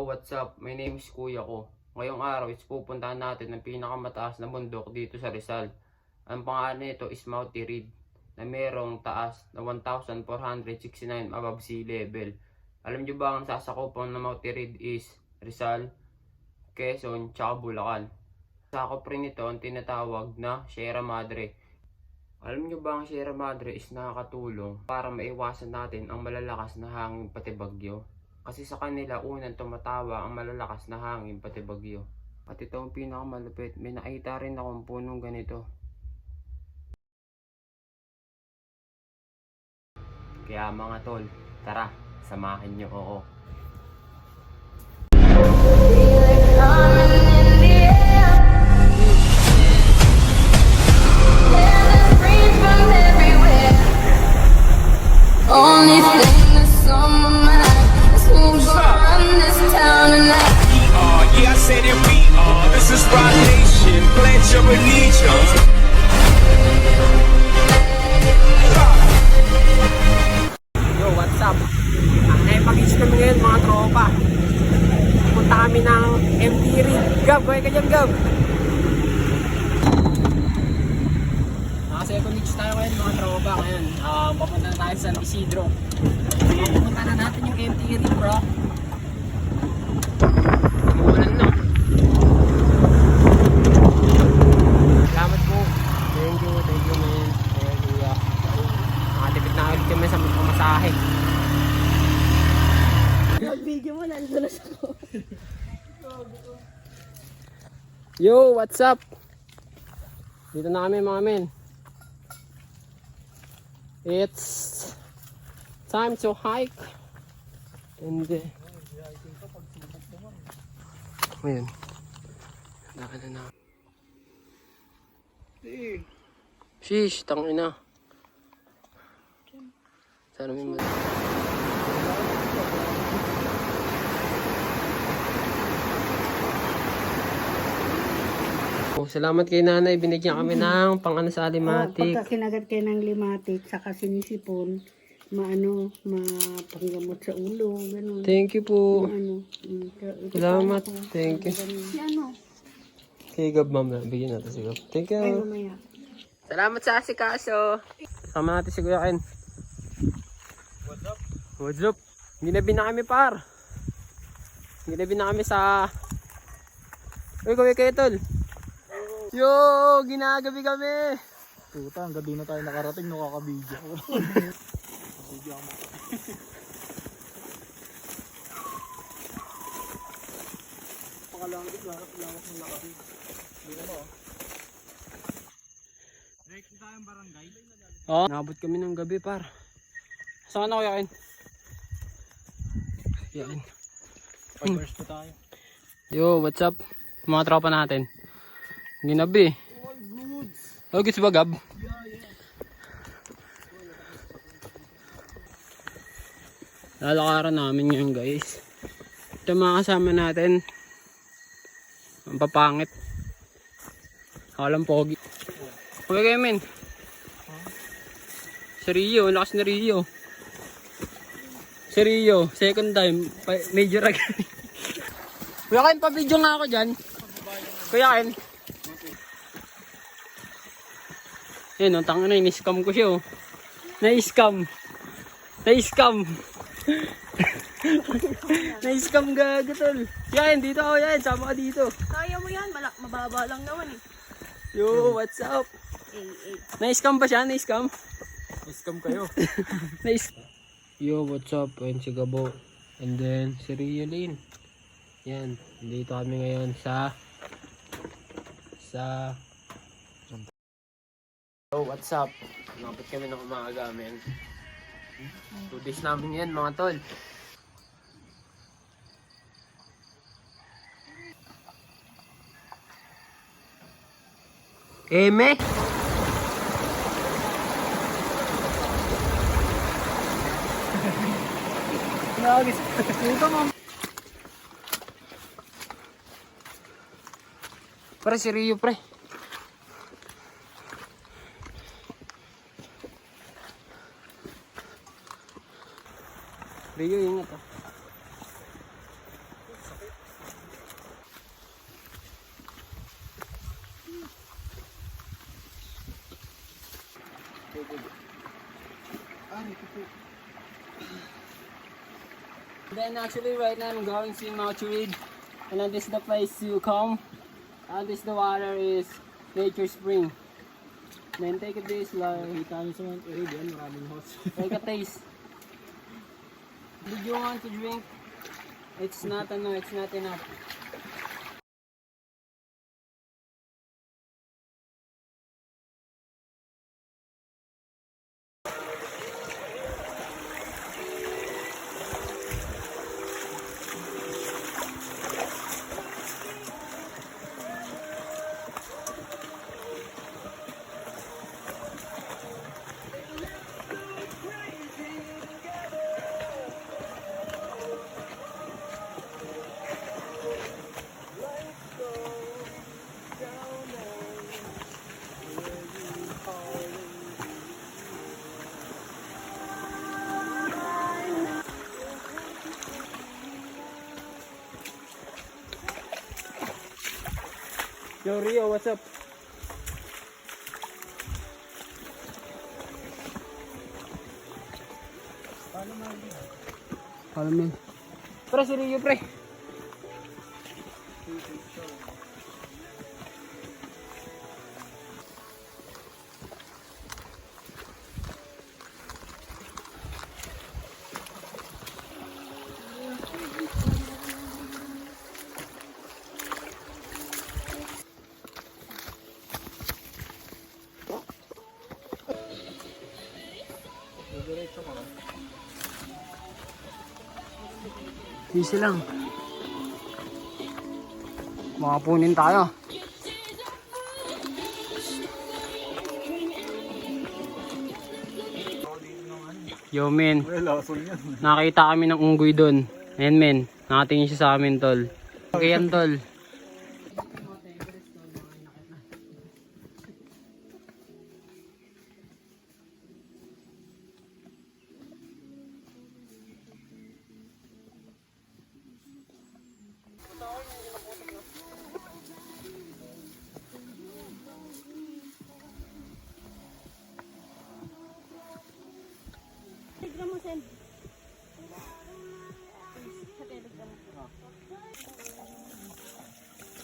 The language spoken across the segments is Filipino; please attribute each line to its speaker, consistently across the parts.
Speaker 1: Yo, what's up? My name is Kuya ko. Ngayong araw is pupuntahan natin ang pinakamataas na bundok dito sa Rizal. Ang pangalan nito is Mount Tirid na merong taas na 1,469 above sea level. Alam nyo ba ang sasakupan ng Mount Tirid is Rizal, Quezon, tsaka Bulacan. Sakop rin ito ang tinatawag na Sierra Madre. Alam nyo ba ang Sierra Madre is nakakatulong para maiwasan natin ang malalakas na hangin pati bagyo. Kasi sa kanila unang tumatawa ang malalakas na hangin pati bagyo. At ito ang pinakamalupit, may nakita rin akong punong ganito. Kaya mga tol, tara, samahin nyo ako.
Speaker 2: Only thing that's on my mind is who's gonna run this town tonight.
Speaker 3: Yeah, I said it, we are. This is Rock Nation. Pledge your allegiance.
Speaker 4: Yo, what's up? Pag-itch kami ngayon mga tropa. Punta kami ng MT Rig. Gab, kaya ka dyan, Gab. Naka-second itch tayo ngayon mga tropa. Ngayon, papunta na tayo sa San Isidro. Pupunta na natin yung MT Rig, bro. Umuulan na. Salamat po. Thank you man. Kuya. Nakatipid na ulit kami sa pamasahe.
Speaker 5: Video mo, nandulas ako.
Speaker 4: Yo, what's up? Dito na kami mga men. It's time to hike. And ayun. Naka na. Sheesh, tangina. Sana may Oh, salamat kay nanay, binigyan kami ng pang-ano sa alimatik.
Speaker 5: Pagka kinagat kayo ng limatik, saka sinisipon, mapanggamot sa ulo, gano'n.
Speaker 4: Thank you po.
Speaker 5: Salamat.
Speaker 4: Thank you.
Speaker 5: Si ano?
Speaker 4: Kay Gab, ma'am, bigyan natin si Gab. Thank you.
Speaker 5: Ay, mamaya.
Speaker 4: Salamat sa asikaso. Sama natin si Kuya Ken. What's up? What's up? Ginabi na kami par. Ginabi na kami sa... Uy, kaway kayo tol. Yo, ginagabi kami.
Speaker 6: Puta, ang gabi na tayo nakarating, no, kakabidyo. Kabidyo ako. Pakalangit, lawak ng nakabidyo. Hindi na ba? Direct na tayong barangay.
Speaker 4: Oh, nabot kami ng gabi par. Saan na Kuya Ken? Yan.
Speaker 6: Pag-first pa tayo.
Speaker 4: Yo, what's up? Mga tropa natin. Ginabi. Oh, gusto ba Gab? Lalakaran namin ngayon guys. Ito mga kasama natin. Ang papangit. Akalang pogi. Okay kayo men. Si Rio, lakas na Rio. Si Rio, second time. Major again. Kuya Ken, pa-video nga ako dyan. Kuya Ken. Yan, ang tanga na, in-scam ko siya. Na-scam. Na-scam. Na-scam gago tol. Yan, dito ako yan. Sama ka dito.
Speaker 5: Kaya mo yan, mababa lang naman eh.
Speaker 4: Yo, what's up? Na-scam ba siya? Na-scam?
Speaker 6: Scam kayo.
Speaker 4: Yo, what's up? Ayun si Gabo. And then, si Rio Lane. Yan, dito kami ngayon sa Yo, what's up? Nakapit kami ng umaga, men. 2 days namin yan, mga tol. Eme? Nagis. Ito mo. Pre, si Rio, pre. Rio, ingat ah. Then actually right now I'm going to Mount Reed, and then this is the place to come. And this the water is Nature Spring. Then take a taste like
Speaker 6: Kita nyo sa Mount Reed, yan, maraming host.
Speaker 4: take a taste. Did you want to drink? It's not it's not enough. Yo Rio, what's up? Follow me. Pre, si Rio, pre. Easy lang. Makapunin tayo. Yo men, nakita kami ng unggoy doon. Ayan men, nakatingin siya sa amin tol. Okay yan tol.
Speaker 5: Telegram mo, Sen.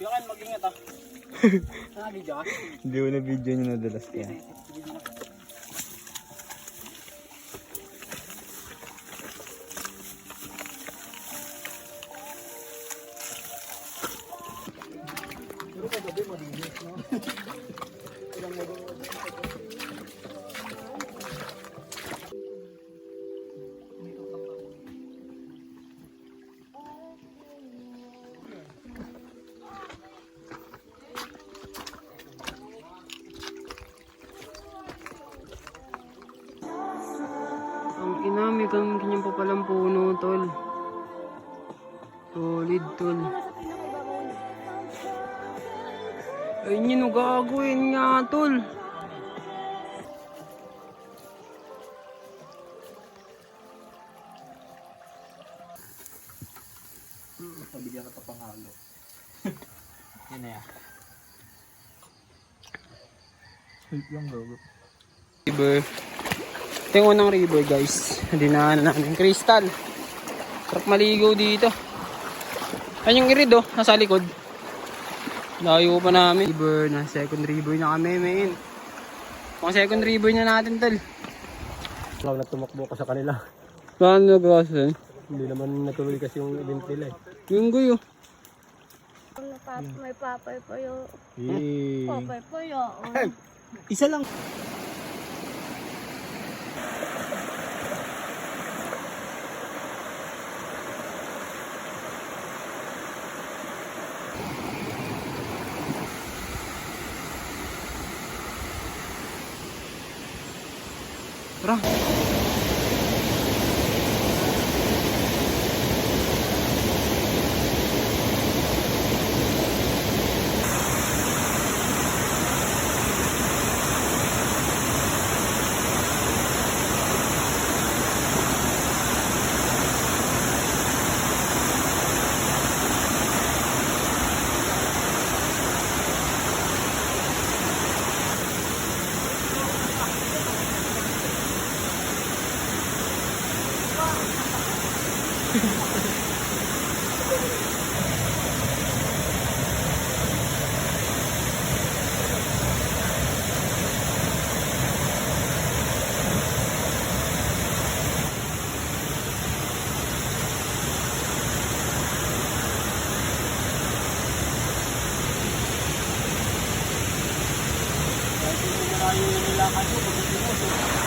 Speaker 4: Yakan, mag-ingat ah. Nakabidyo ka?
Speaker 6: Hindi ko na video nyo nadalas kaya.
Speaker 4: Ang inami kang ganyan pa palang puno tol. Solid tol. Ayun yun, gagawin nga tol.
Speaker 6: Nabigyan ka pa pangalo.
Speaker 4: Yan na yan.
Speaker 6: Sweet lang bro.
Speaker 4: River. Ito yung unang river guys. Dinaanan namin. Crystal. Sarap maligo dito. Ayun yung irid oh. Nasa likod. Layo pa namin. River na. Second river na kami men. Pang second river na natin tol.
Speaker 6: Lang na tumakbo ka sa kanila.
Speaker 4: Paano nagawa?
Speaker 6: Hindi naman natuloy kasi yung event nila eh.
Speaker 4: Yung guyo.
Speaker 5: May papay pa yun.
Speaker 6: Eh.
Speaker 5: Papay pa yun.
Speaker 6: Isa lang.
Speaker 4: Tara.
Speaker 6: yung nilakad ko.